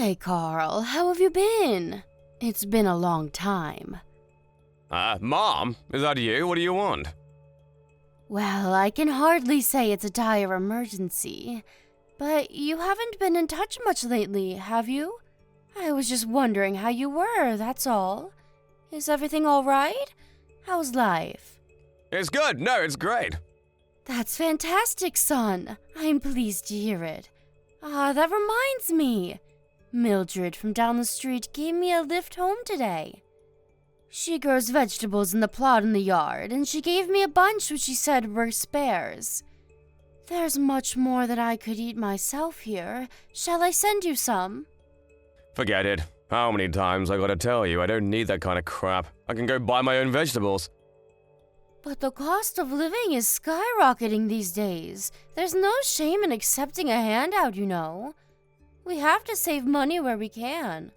Hey, Carl, how have you been? It's been a long time. Mom? Is that you? What do you want? Well, I can hardly say it's a dire emergency, but you haven't been in touch much lately, have you? I was just wondering how you were, that's all. Is everything all right? How's life? It's good. No, it's great. That's fantastic, son. I'm pleased to hear it. That reminds me. Mildred from down the street gave me a lift home today. She grows vegetables in the plot in the yard, and she gave me a bunch which she said were spares. There's much more that I could eat myself here. Shall I send you some? Forget it. How many times I gotta tell you I don't need that kind of crap. I can go buy my own vegetables. But the cost of living is skyrocketing these days. There's no shame in accepting a handout, you know. We have to save money where we can.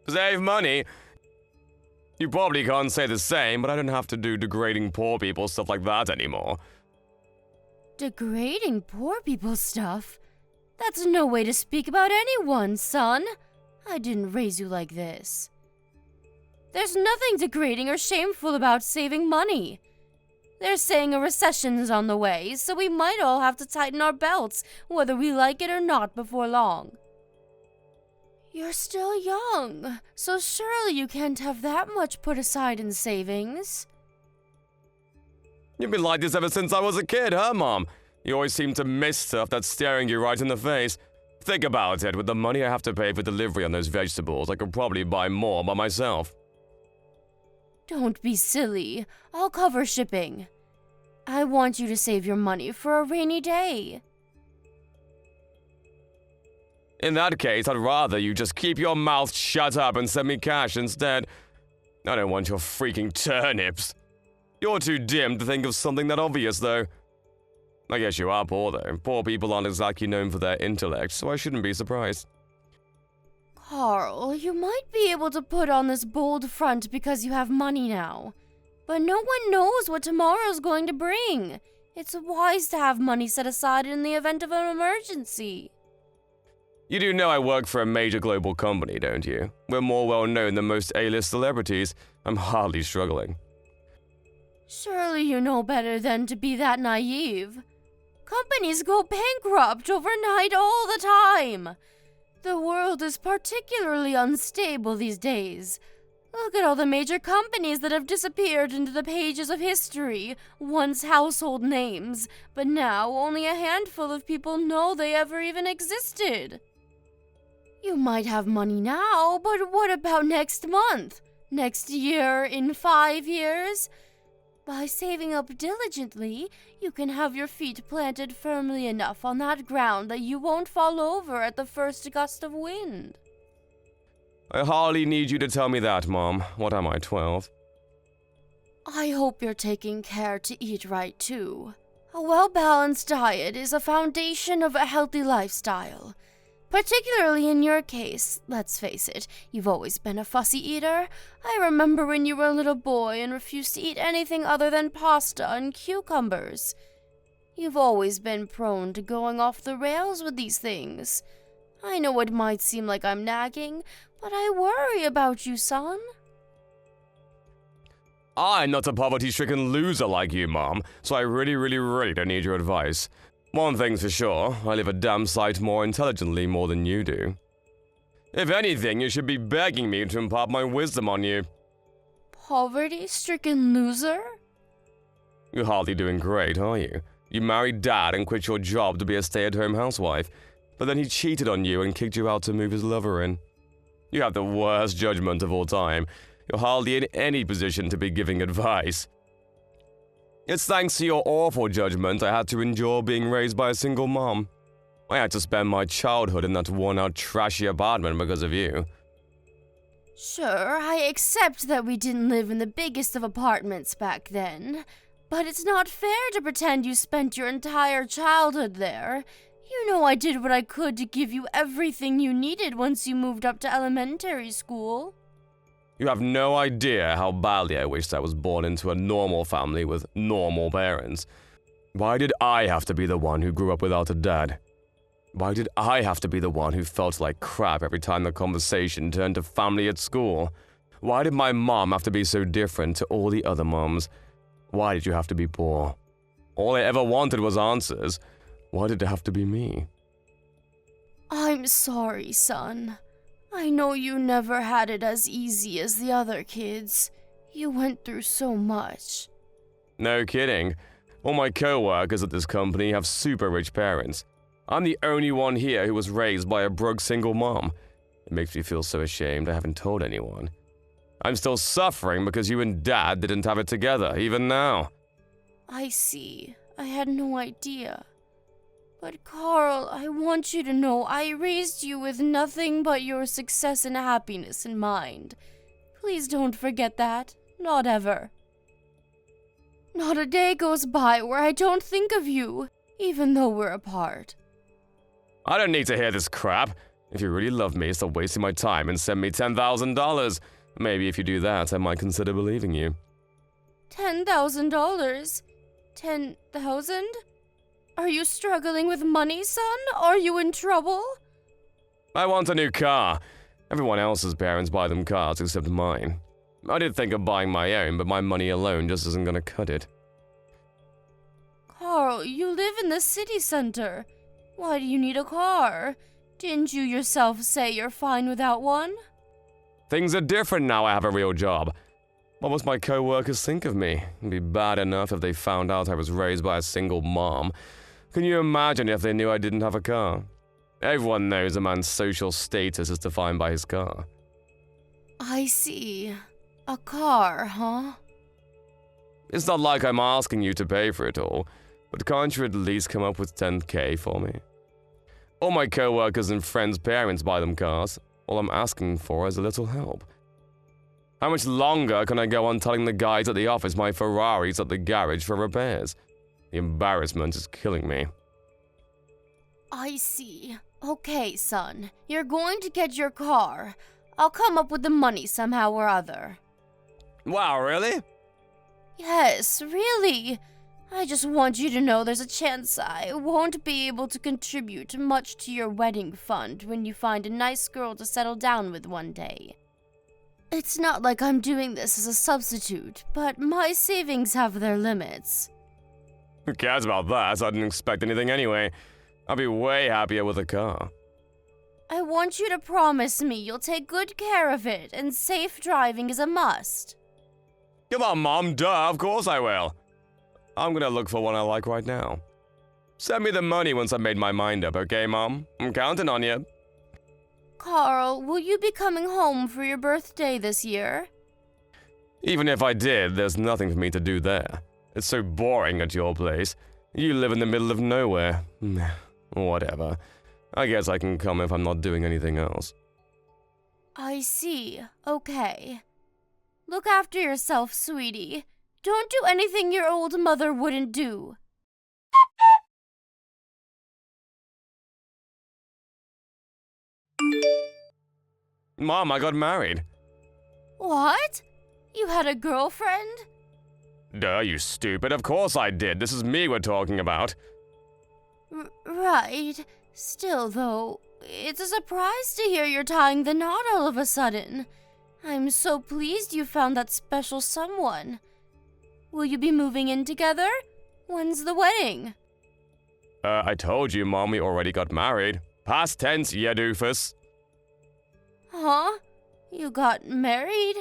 Save money? You probably can't say the same, but I don't have to do degrading poor people stuff like that anymore. Degrading poor people stuff? That's no way to speak about anyone, son. I didn't raise you like this. There's nothing degrading or shameful about saving money. They're saying a recession is on the way, so we might all have to tighten our belts, whether we like it or not, before long. You're still young, so surely you can't have that much put aside in savings. You've been like this ever since I was a kid, huh, Mom? You always seem to miss stuff that's staring you right in the face. Think about it, with the money I have to pay for delivery on those vegetables, I could probably buy more by myself. Don't be silly. I'll cover shipping. I want you to save your money for a rainy day. In that case, I'd rather you just keep your mouth shut up and send me cash instead. I don't want your freaking turnips. You're too dim to think of something that obvious, though. I guess you are poor, though. Poor people aren't exactly known for their intellect, so I shouldn't be surprised. Carl, you might be able to put on this bold front because you have money now. But no one knows what tomorrow's going to bring. It's wise to have money set aside in the event of an emergency. You do know I work for a major global company, don't you? We're more well-known than most A-list celebrities. I'm hardly struggling. Surely you know better than to be that naive. Companies go bankrupt overnight all the time. The world is particularly unstable these days. Look at all the major companies that have disappeared into the pages of history, once household names, but now only a handful of people know they ever even existed. You might have money now, but what about next month? Next year? In 5 years? By saving up diligently, you can have your feet planted firmly enough on that ground that you won't fall over at the first gust of wind. I hardly need you to tell me that, Mom. What am I, 12? I hope you're taking care to eat right, too. A well-balanced diet is a foundation of a healthy lifestyle. Particularly in your case, let's face it, you've always been a fussy eater. I remember when you were a little boy and refused to eat anything other than pasta and cucumbers. You've always been prone to going off the rails with these things. I know it might seem like I'm nagging, but I worry about you, son. I'm not a poverty-stricken loser like you, Mom, so I really don't need your advice. One thing's for sure, I live a damn sight more intelligently more than you do. If anything, you should be begging me to impart my wisdom on you. Poverty-stricken loser? You're hardly doing great, are you? You married Dad and quit your job to be a stay-at-home housewife, but then he cheated on you and kicked you out to move his lover in. You have the worst judgment of all time. You're hardly in any position to be giving advice. It's thanks to your awful judgment I had to endure being raised by a single mom. I had to spend my childhood in that worn-out, trashy apartment because of you. Sure, I accept that we didn't live in the biggest of apartments back then, but it's not fair to pretend you spent your entire childhood there. You know I did what I could to give you everything you needed once you moved up to elementary school. You have no idea how badly I wished I was born into a normal family with normal parents. Why did I have to be the one who grew up without a dad? Why did I have to be the one who felt like crap every time the conversation turned to family at school? Why did my mom have to be so different to all the other moms? Why did you have to be poor? All I ever wanted was answers. Why did it have to be me? I'm sorry, son. I know you never had it as easy as the other kids. You went through so much. No kidding. All my co-workers at this company have super rich parents. I'm the only one here who was raised by a broke single mom. It makes me feel so ashamed I haven't told anyone. I'm still suffering because you and Dad didn't have it together, even now. I see. I had no idea. But Carl, I want you to know I raised you with nothing but your success and happiness in mind. Please don't forget that. Not ever. Not a day goes by where I don't think of you, even though we're apart. I don't need to hear this crap. If you really love me, stop wasting my time and send me $10,000. Maybe if you do that, I might consider believing you. $10,000? 10,000? Are you struggling with money, son? Are you in trouble? I want a new car. Everyone else's parents buy them cars except mine. I did think of buying my own, but my money alone just isn't gonna cut it. Carl, you live in the city center. Why do you need a car? Didn't you yourself say you're fine without one? Things are different now I have a real job. What must my co-workers think of me? It'd be bad enough if they found out I was raised by a single mom. Can you imagine if they knew I didn't have a car? Everyone knows a man's social status is defined by his car. I see. A car, huh? It's not like I'm asking you to pay for it all, but can't you at least come up with $10K for me? All my co-workers and friends' parents buy them cars. All I'm asking for is a little help. How much longer can I go on telling the guys at the office my Ferrari's at the garage for repairs? The embarrassment is killing me. I see. Okay, son. You're going to get your car. I'll come up with the money somehow or other. Wow, really? Yes, really. I just want you to know there's a chance I won't be able to contribute much to your wedding fund when you find a nice girl to settle down with one day. It's not like I'm doing this as a substitute, but my savings have their limits. Who cares about that? I didn't expect anything anyway. I'll be way happier with a car. I want you to promise me you'll take good care of it, and safe driving is a must. Come on, Mom, duh, of course I will. I'm gonna look for one I like right now. Send me the money once I've made my mind up, okay, Mom? I'm counting on you. Carl, will you be coming home for your birthday this year? Even if I did, there's nothing for me to do there. It's so boring at your place. You live in the middle of nowhere. Whatever. I guess I can come if I'm not doing anything else. I see. Okay. Look after yourself, sweetie. Don't do anything your old mother wouldn't do. Mom, I got married. What? You had a girlfriend? Duh, you stupid. Of course I did. This is me we're talking about. Right. Still, though, it's a surprise to hear you're tying the knot all of a sudden. I'm so pleased you found that special someone. Will you be moving in together? When's the wedding? I told you, Mom, we already got married. Past tense, ya doofus. Huh? You got married?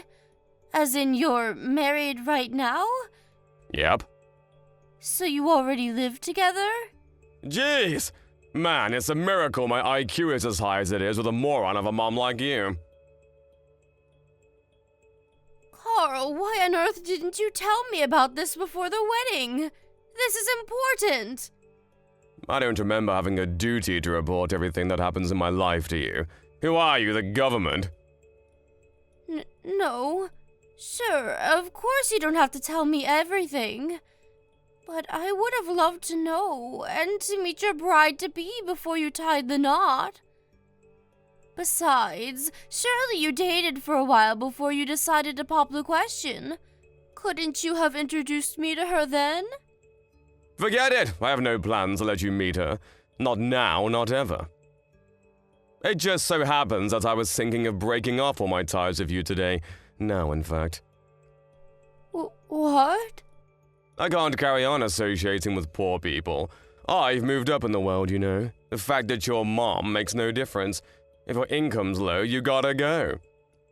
As in you're married right now? Yep. So you already live together? Jeez! Man, it's a miracle my IQ is as high as it is with a moron of a mom like you. Carl, why on earth didn't you tell me about this before the wedding? This is important. I don't remember having a duty to report everything that happens in my life to you. Who are you, the government? No. Sure, of course you don't have to tell me everything. But I would have loved to know, and to meet your bride-to-be before you tied the knot. Besides, surely you dated for a while before you decided to pop the question. Couldn't you have introduced me to her then? Forget it! I have no plans to let you meet her. Not now, not ever. It just so happens that I was thinking of breaking off all my ties with you today. Now, in fact. What? I can't carry on associating with poor people. I've moved up in the world, you know. The fact that you're mom makes no difference. If your income's low, you gotta go.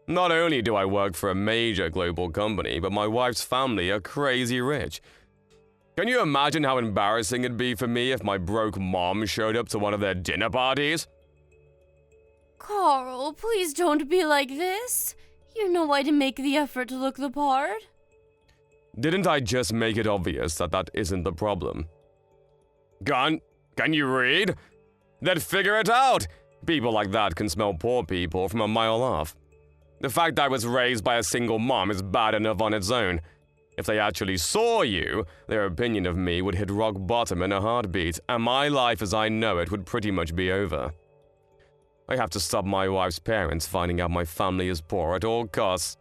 Not only do I work for a major global company, but my wife's family are crazy rich. Can you imagine how embarrassing it'd be for me if my broke mom showed up to one of their dinner parties? Carl, please don't be like this. You know I didn't make the effort to look the part. Didn't I just make it obvious that that isn't the problem? Can you read? Then figure it out! People like that can smell poor people from a mile off. The fact that I was raised by a single mom is bad enough on its own. If they actually saw you, their opinion of me would hit rock bottom in a heartbeat, and my life as I know it would pretty much be over. I have to stop my wife's parents finding out my family is poor at all costs.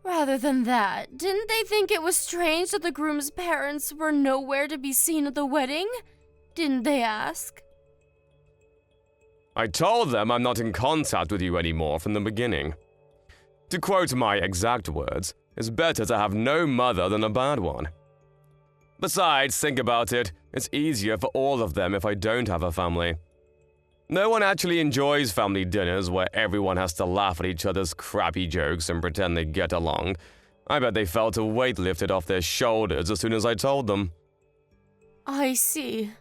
Rather than that, didn't they think it was strange that the groom's parents were nowhere to be seen at the wedding? Didn't they ask? I told them I'm not in contact with you anymore from the beginning. To quote my exact words, it's better to have no mother than a bad one. Besides, think about it, it's easier for all of them if I don't have a family. No one actually enjoys family dinners where everyone has to laugh at each other's crappy jokes and pretend they get along. I bet they felt a weight lifted off their shoulders as soon as I told them. I see.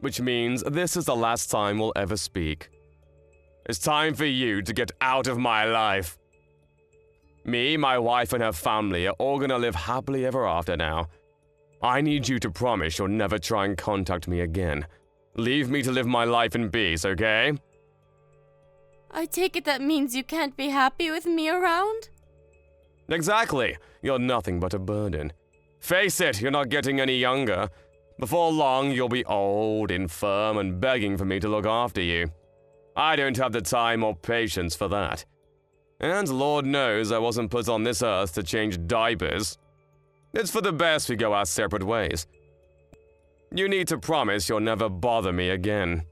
Which means this is the last time we'll ever speak. It's time for you to get out of my life. Me, my wife, and her family are all gonna live happily ever after now. I need you to promise you'll never try and contact me again. Leave me to live my life in peace, okay? I take it that means you can't be happy with me around? Exactly. You're nothing but a burden. Face it, you're not getting any younger. Before long, you'll be old, infirm, and begging for me to look after you. I don't have the time or patience for that. And Lord knows I wasn't put on this earth to change diapers. It's for the best we go our separate ways. You need to promise you'll never bother me again.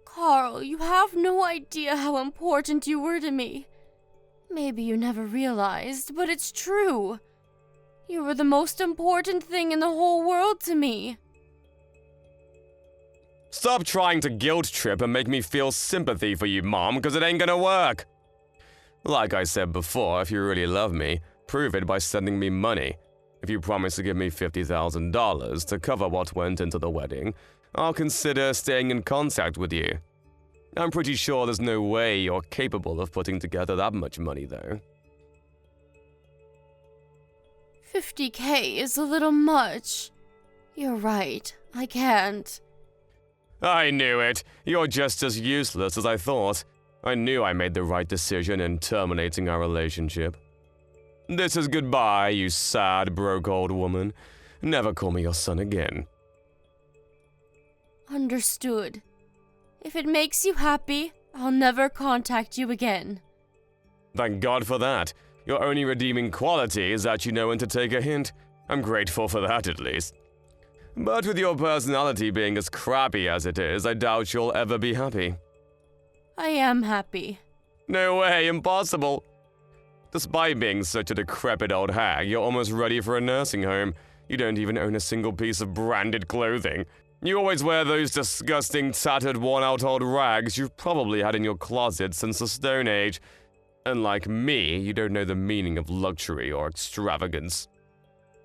Carl, you have no idea how important you were to me. Maybe you never realized, but it's true. You were the most important thing in the whole world to me. Stop trying to guilt trip and make me feel sympathy for you, Mom, because it ain't gonna work. Like I said before, if you really love me, prove it by sending me money. If you promise to give me $50,000 to cover what went into the wedding, I'll consider staying in contact with you. I'm pretty sure there's no way you're capable of putting together that much money, though. $50K is a little much. You're right, I can't. I knew it. You're just as useless as I thought. I knew I made the right decision in terminating our relationship. This is goodbye, you sad, broke old woman. Never call me your son again. Understood. If it makes you happy, I'll never contact you again. Thank God for that. Your only redeeming quality is that you know when to take a hint. I'm grateful for that, at least. But with your personality being as crappy as it is, I doubt you'll ever be happy. I am happy. No way, impossible. Despite being such a decrepit old hag, you're almost ready for a nursing home. You don't even own a single piece of branded clothing. You always wear those disgusting, tattered, worn-out old rags you've probably had in your closet since the Stone Age. Unlike me, you don't know the meaning of luxury or extravagance.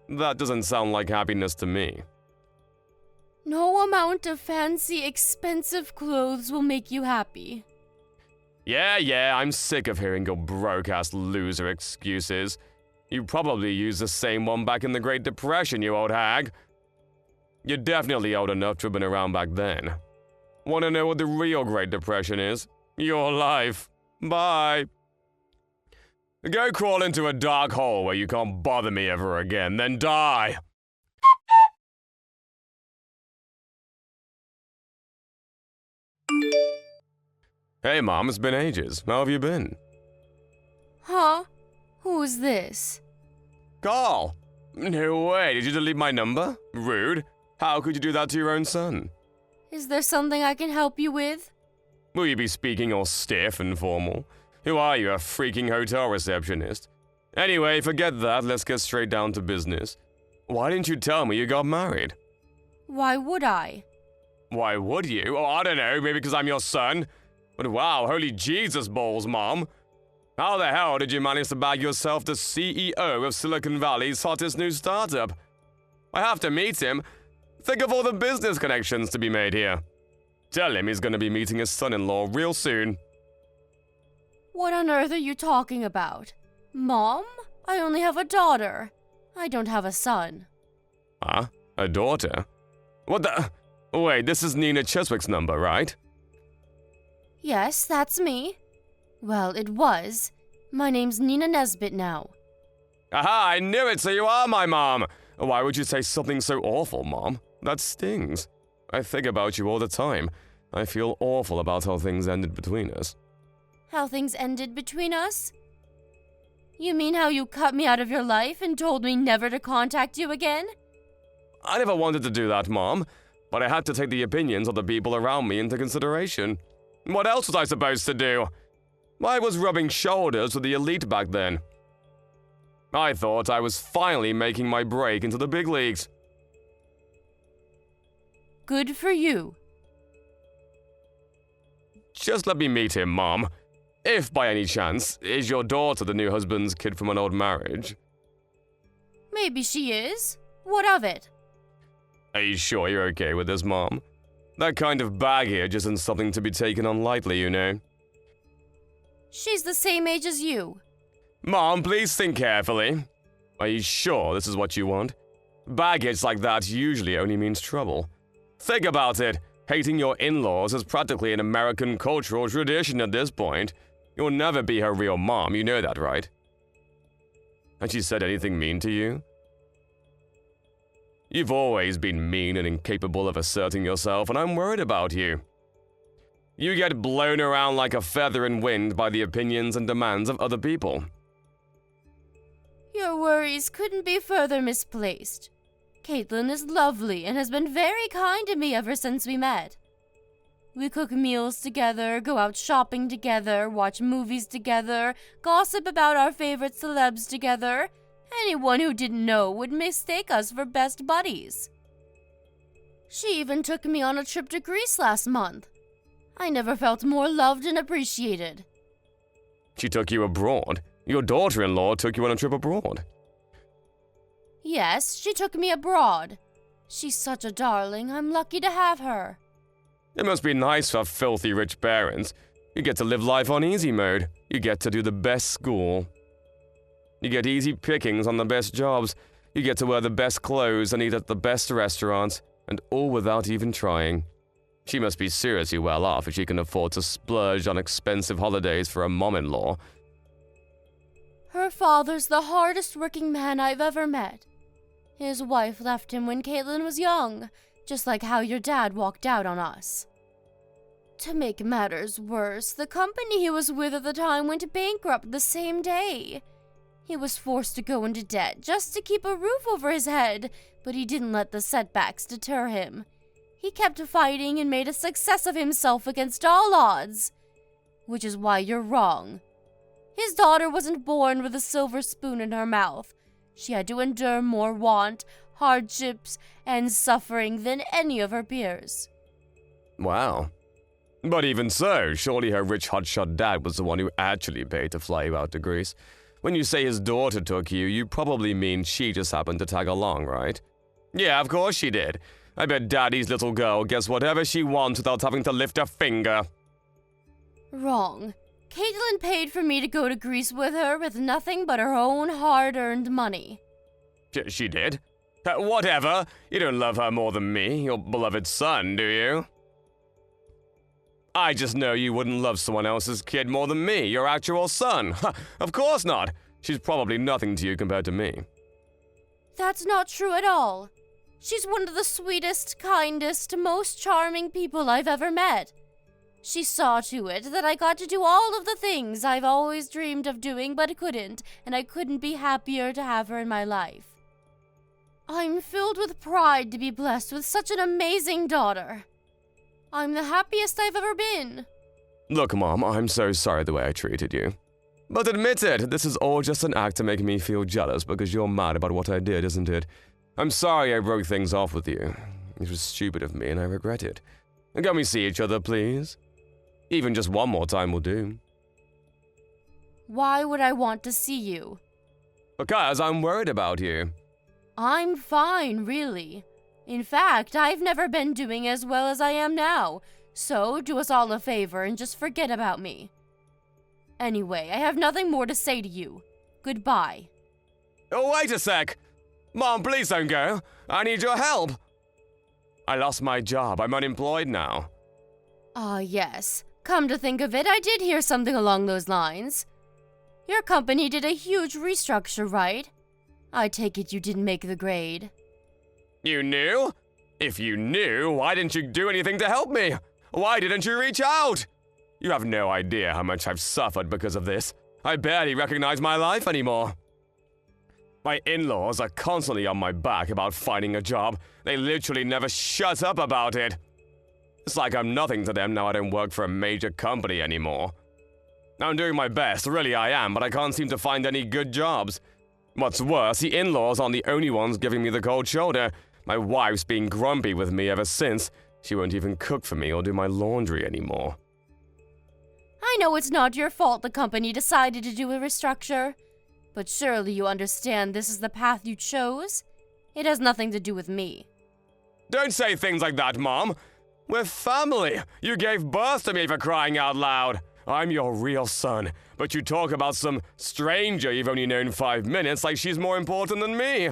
That doesn't sound like happiness to me. No amount of fancy, expensive clothes will make you happy. Yeah, I'm sick of hearing your broke-ass loser excuses. You probably used the same one back in the Great Depression, you old hag. You're definitely old enough to have been around back then. Want to know what the real Great Depression is? Your life. Bye. Go crawl into a dark hole where you can't bother me ever again, then die. Hey, Mom, it's been ages. How have you been? Huh? Who's this? Carl! No way, did you delete my number? Rude. How could you do that to your own son? Is there something I can help you with? Will you be speaking all stiff and formal? Who are you, a freaking hotel receptionist? Anyway, forget that, let's get straight down to business. Why didn't you tell me you got married? Why would I? Why would you? Oh, I don't know, maybe because I'm your son? But wow, holy Jesus balls, Mom. How the hell did you manage to bag yourself the CEO of Silicon Valley's hottest new startup? I have to meet him. Think of all the business connections to be made here. Tell him he's going to be meeting his son-in-law real soon. What on earth are you talking about? Mom? I only have a daughter. I don't have a son. Huh? A daughter? What the? Wait, this is Nina Cheswick's number, right? Yes, that's me. Well, it was. My name's Nina Nesbitt now. Aha, I knew it, so you are my mom! Why would you say something so awful, Mom? That stings. I think about you all the time. I feel awful about how things ended between us. How things ended between us? You mean how you cut me out of your life and told me never to contact you again? I never wanted to do that, Mom, but I had to take the opinions of the people around me into consideration. What else was I supposed to do? I was rubbing shoulders with the elite back then. I thought I was finally making my break into the big leagues. Good for you. Just let me meet him, Mom. If, by any chance, is your daughter the new husband's kid from an old marriage? Maybe she is. What of it? Are you sure you're okay with this, Mom? That kind of baggage isn't something to be taken on lightly, you know. She's the same age as you. Mom, please think carefully. Are you sure this is what you want? Baggage like that usually only means trouble. Think about it. Hating your in-laws is practically an American cultural tradition at this point. You'll never be her real mom, you know that, right? Has she said anything mean to you? You've always been mean and incapable of asserting yourself, and I'm worried about you. You get blown around like a feather in wind by the opinions and demands of other people. Your worries couldn't be further misplaced. Caitlin is lovely and has been very kind to me ever since we met. We cook meals together, go out shopping together, watch movies together, gossip about our favorite celebs together. Anyone who didn't know would mistake us for best buddies. She even took me on a trip to Greece last month. I never felt more loved and appreciated. She took you abroad? Your daughter-in-law took you on a trip abroad? Yes, she took me abroad. She's such a darling. I'm lucky to have her. It must be nice for filthy rich parents. You get to live life on easy mode. You get to do the best school. You get easy pickings on the best jobs. You get to wear the best clothes and eat at the best restaurants, and all without even trying. She must be seriously well off if she can afford to splurge on expensive holidays for a mom-in-law. Her father's the hardest working man I've ever met. His wife left him when Caitlin was young, just like how your dad walked out on us. To make matters worse, the company he was with at the time went bankrupt the same day. He was forced to go into debt just to keep a roof over his head, but he didn't let the setbacks deter him. He kept fighting and made a success of himself against all odds. Which is why you're wrong. His daughter wasn't born with a silver spoon in her mouth. She had to endure more want, hardships, and suffering than any of her peers. Wow. But even so, surely her rich hotshot dad was the one who actually paid to fly you out to Greece. When you say his daughter took you, you probably mean she just happened to tag along, right? Yeah, of course she did. I bet Daddy's little girl gets whatever she wants without having to lift a finger. Wrong. Caitlin paid for me to go to Greece with her with nothing but her own hard-earned money. She did? Whatever. You don't love her more than me, your beloved son, do you? I just know you wouldn't love someone else's kid more than me, your actual son. Of course not. She's probably nothing to you compared to me. That's not true at all. She's one of the sweetest, kindest, most charming people I've ever met. She saw to it that I got to do all of the things I've always dreamed of doing but couldn't, and I couldn't be happier to have her in my life. I'm filled with pride to be blessed with such an amazing daughter. I'm the happiest I've ever been. Look, Mom, I'm so sorry the way I treated you. But admit it, this is all just an act to make me feel jealous because you're mad about what I did, isn't it? I'm sorry I broke things off with you. It was stupid of me and I regret it. Can we see each other, please? Even just one more time will do. Why would I want to see you? Because I'm worried about you. I'm fine, really. In fact, I've never been doing as well as I am now, so do us all a favor and just forget about me. Anyway, I have nothing more to say to you. Goodbye. Oh, wait a sec! Mom, please don't go. I need your help. I lost my job. I'm unemployed now. Ah, yes. Come to think of it, I did hear something along those lines. Your company did a huge restructure, right? I take it you didn't make the grade. You knew? If you knew, why didn't you do anything to help me? Why didn't you reach out? You have no idea how much I've suffered because of this. I barely recognize my life anymore. My in-laws are constantly on my back about finding a job. They literally never shut up about it. It's like I'm nothing to them now I don't work for a major company anymore. I'm doing my best, really I am, but I can't seem to find any good jobs. What's worse, the in-laws aren't the only ones giving me the cold shoulder. My wife's been grumpy with me ever since. She won't even cook for me or do my laundry anymore. I know it's not your fault the company decided to do a restructure, but surely you understand this is the path you chose? It has nothing to do with me. Don't say things like that, Mom. We're family. You gave birth to me for crying out loud. I'm your real son, but you talk about some stranger you've only known 5 minutes like she's more important than me.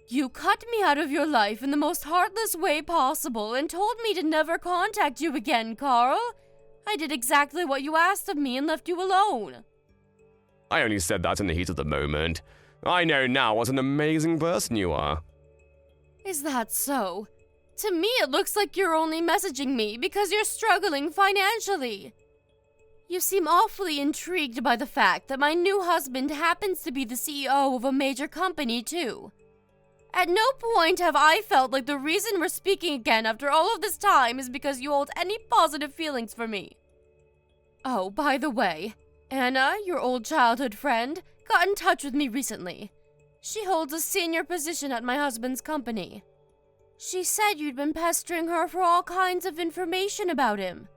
You cut me out of your life in the most heartless way possible and told me to never contact you again, Carl. I did exactly what you asked of me and left you alone. I only said that in the heat of the moment. I know now what an amazing person you are. Is that so? To me, it looks like you're only messaging me because you're struggling financially. You seem awfully intrigued by the fact that my new husband happens to be the CEO of a major company, too. At no point have I felt like the reason we're speaking again after all of this time is because you hold any positive feelings for me. Oh, by the way, Anna, your old childhood friend, got in touch with me recently. She holds a senior position at my husband's company. She said you'd been pestering her for all kinds of information about him.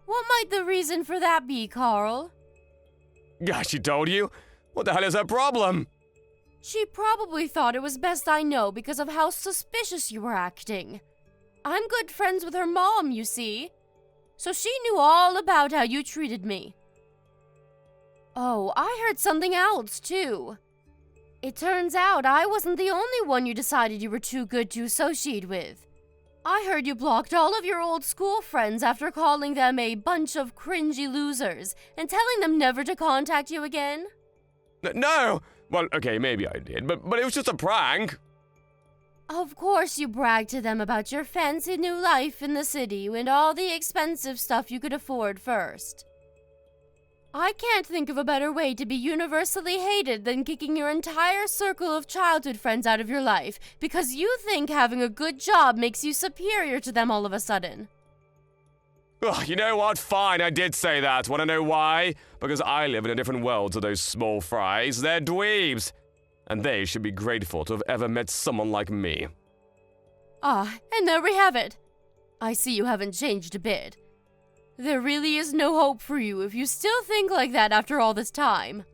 What might the reason for that be, Carl? Gosh, she told you? What the hell is her problem? She probably thought it was best I know because of how suspicious you were acting. I'm good friends with her mom, you see. So she knew all about how you treated me. Oh, I heard something else, too. It turns out I wasn't the only one you decided you were too good to associate with. I heard you blocked all of your old school friends after calling them a bunch of cringy losers and telling them never to contact you again. No! Well, okay, maybe I did, but it was just a prank. Of course you bragged to them about your fancy new life in the city and all the expensive stuff you could afford first. I can't think of a better way to be universally hated than kicking your entire circle of childhood friends out of your life because you think having a good job makes you superior to them all of a sudden. Ugh, you know what? Fine, I did say that. Want to know why? Because I live in a different world to those small fries. They're dweebs. And they should be grateful to have ever met someone like me. Ah, and there we have it. I see you haven't changed a bit. There really is no hope for you if you still think like that after all this time.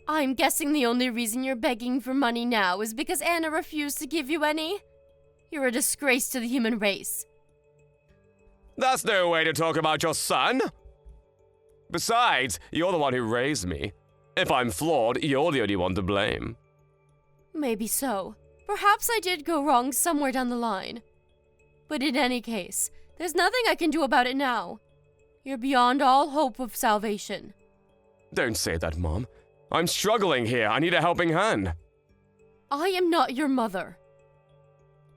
I'm guessing the only reason you're begging for money now is because Anna refused to give you any? You're a disgrace to the human race. That's no way to talk about your son. Besides, you're the one who raised me. If I'm flawed, you're the only one to blame. Maybe so. Perhaps I did go wrong somewhere down the line. But in any case, there's nothing I can do about it now. You're beyond all hope of salvation. Don't say that, Mom. I'm struggling here. I need a helping hand. I am not your mother.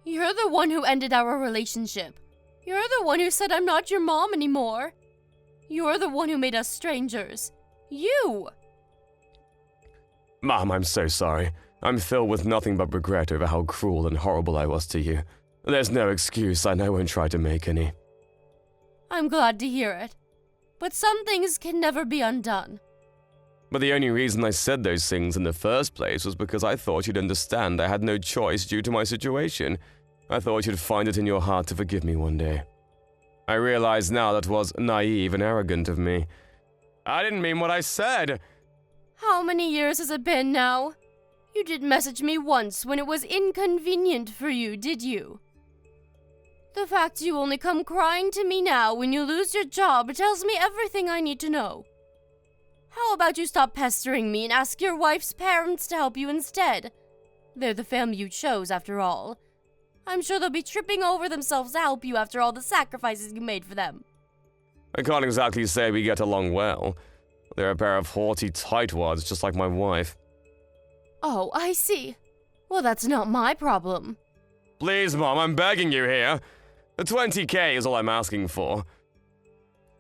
You're the one who ended our relationship. You're the one who said I'm not your mom anymore. You're the one who made us strangers. You! Mom, I'm so sorry. I'm filled with nothing but regret over how cruel and horrible I was to you. There's no excuse, and I won't try to make any. I'm glad to hear it. But some things can never be undone. But the only reason I said those things in the first place was because I thought you'd understand I had no choice due to my situation. I thought you'd find it in your heart to forgive me one day. I realize now that was naive and arrogant of me. I didn't mean what I said. How many years has it been now? You did message me once when it was inconvenient for you, did you? The fact you only come crying to me now when you lose your job tells me everything I need to know. How about you stop pestering me and ask your wife's parents to help you instead? They're the family you chose, after all. I'm sure they'll be tripping over themselves to help you after all the sacrifices you made for them. I can't exactly say we get along well. They're a pair of haughty tightwads just like my wife. Oh, I see. Well, that's not my problem. Please, Mom, I'm begging you here. The 20K is all I'm asking for.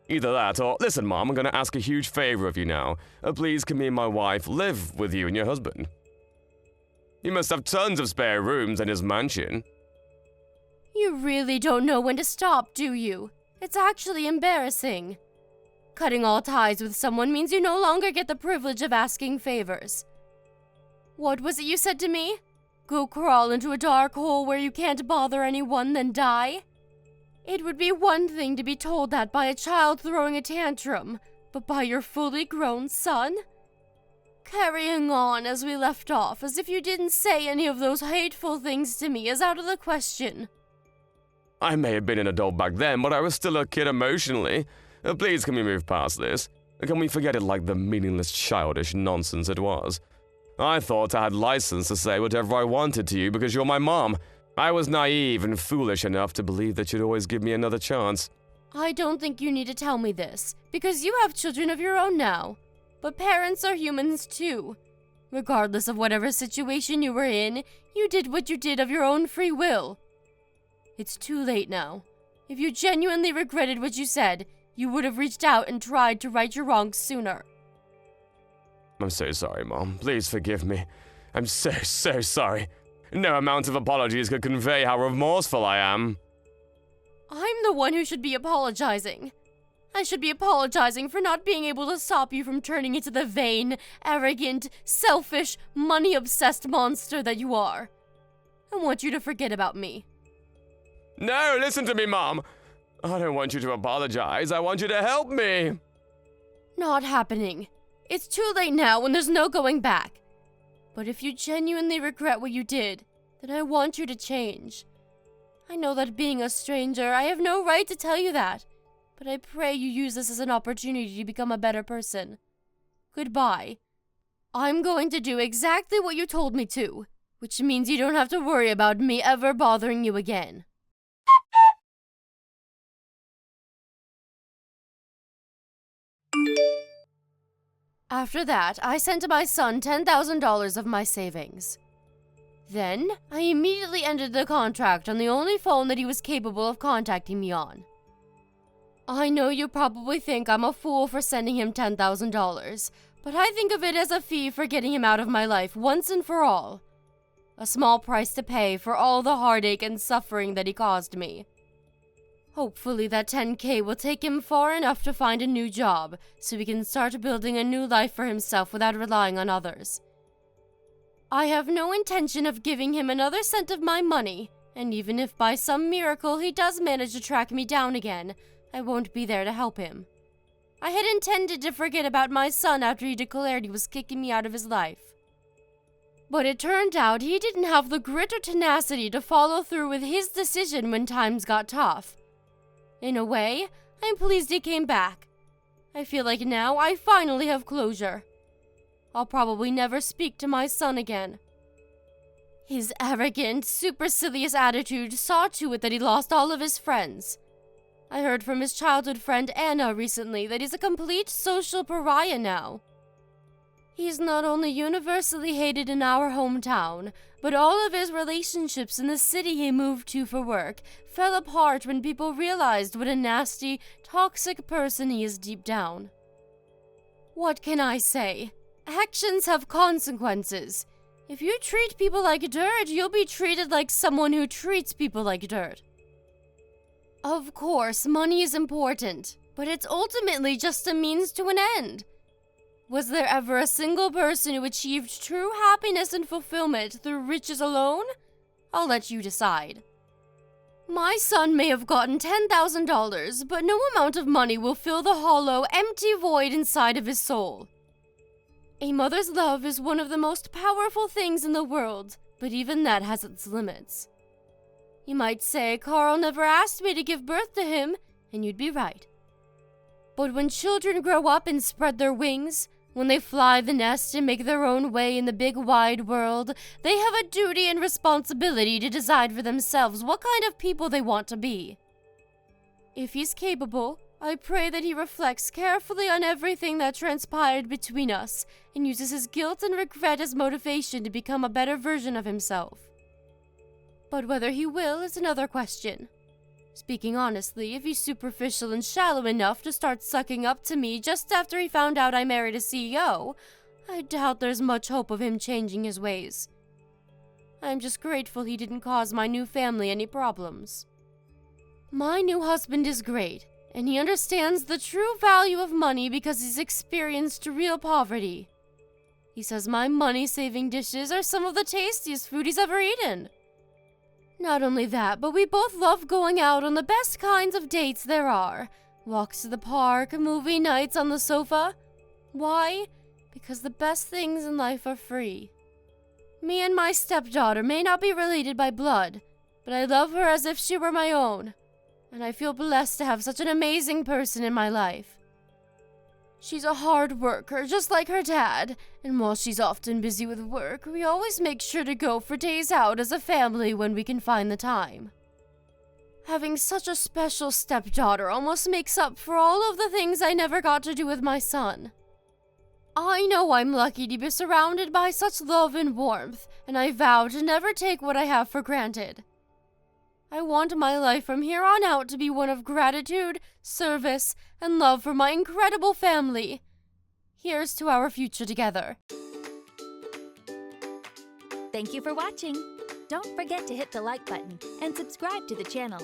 Either that or, listen, Mom, I'm going to ask a huge favor of you now. Please, can me and my wife live with you and your husband? You must have tons of spare rooms in his mansion. You really don't know when to stop, do you? It's actually embarrassing. Cutting all ties with someone means you no longer get the privilege of asking favors. What was it you said to me? Go crawl into a dark hole where you can't bother anyone, then die? It would be one thing to be told that by a child throwing a tantrum, but by your fully grown son? Carrying on as we left off, as if you didn't say any of those hateful things to me, is out of the question. I may have been an adult back then, but I was still a kid emotionally. Please, can we move past this? Can we forget it like the meaningless, childish nonsense it was? I thought I had license to say whatever I wanted to you because you're my mom. I was naive and foolish enough to believe that you'd always give me another chance. I don't think you need to tell me this, because you have children of your own now. But parents are humans too. Regardless of whatever situation you were in, you did what you did of your own free will. It's too late now. If you genuinely regretted what you said, you would have reached out and tried to right your wrongs sooner. I'm so sorry, Mom. Please forgive me. I'm so sorry. No amount of apologies could convey how remorseful I am. I'm the one who should be apologizing. I should be apologizing for not being able to stop you from turning into the vain, arrogant, selfish, money-obsessed monster that you are. I want you to forget about me. No, listen to me, Mom. I don't want you to apologize. I want you to help me. Not happening. It's too late now when there's no going back. But if you genuinely regret what you did, then I want you to change. I know that being a stranger, I have no right to tell you that. But I pray you use this as an opportunity to become a better person. Goodbye. I'm going to do exactly what you told me to, which means you don't have to worry about me ever bothering you again. After that, I sent my son $10,000 of my savings. Then, I immediately ended the contract on the only phone that he was capable of contacting me on. I know you probably think I'm a fool for sending him $10,000, but I think of it as a fee for getting him out of my life once and for all. A small price to pay for all the heartache and suffering that he caused me. Hopefully that $10K will take him far enough to find a new job, so he can start building a new life for himself without relying on others. I have no intention of giving him another cent of my money, and even if by some miracle he does manage to track me down again, I won't be there to help him. I had intended to forget about my son after he declared he was kicking me out of his life. But it turned out he didn't have the grit or tenacity to follow through with his decision when times got tough. In a way, I'm pleased he came back. I feel like now I finally have closure. I'll probably never speak to my son again. His arrogant, supercilious attitude saw to it that he lost all of his friends. I heard from his childhood friend Anna recently that he's a complete social pariah now. He's not only universally hated in our hometown, but all of his relationships in the city he moved to for work fell apart when people realized what a nasty, toxic person he is deep down. What can I say? Actions have consequences. If you treat people like dirt, you'll be treated like someone who treats people like dirt. Of course, money is important, but it's ultimately just a means to an end. Was there ever a single person who achieved true happiness and fulfillment through riches alone? I'll let you decide. My son may have gotten $10,000, but no amount of money will fill the hollow, empty void inside of his soul. A mother's love is one of the most powerful things in the world, but even that has its limits. You might say Carl never asked me to give birth to him, and you'd be right. But when children grow up and spread their wings, when they fly the nest and make their own way in the big wide world, they have a duty and responsibility to decide for themselves what kind of people they want to be. If he's capable, I pray that he reflects carefully on everything that transpired between us and uses his guilt and regret as motivation to become a better version of himself. But whether he will is another question. Speaking honestly, if he's superficial and shallow enough to start sucking up to me just after he found out I married a CEO, I doubt there's much hope of him changing his ways. I'm just grateful he didn't cause my new family any problems. My new husband is great, and he understands the true value of money because he's experienced real poverty. He says my money-saving dishes are some of the tastiest food he's ever eaten. Not only that, but we both love going out on the best kinds of dates there are. Walks to the park, movie nights on the sofa. Why? Because the best things in life are free. Me and my stepdaughter may not be related by blood, but I love her as if she were my own. And I feel blessed to have such an amazing person in my life. She's a hard worker, just like her dad, and while she's often busy with work, we always make sure to go for days out as a family when we can find the time. Having such a special stepdaughter almost makes up for all of the things I never got to do with my son. I know I'm lucky to be surrounded by such love and warmth, and I vow to never take what I have for granted. I want my life from here on out to be one of gratitude, service, and love for my incredible family. Here's to our future together. Thank you for watching. Don't forget to hit the like button and subscribe to the channel.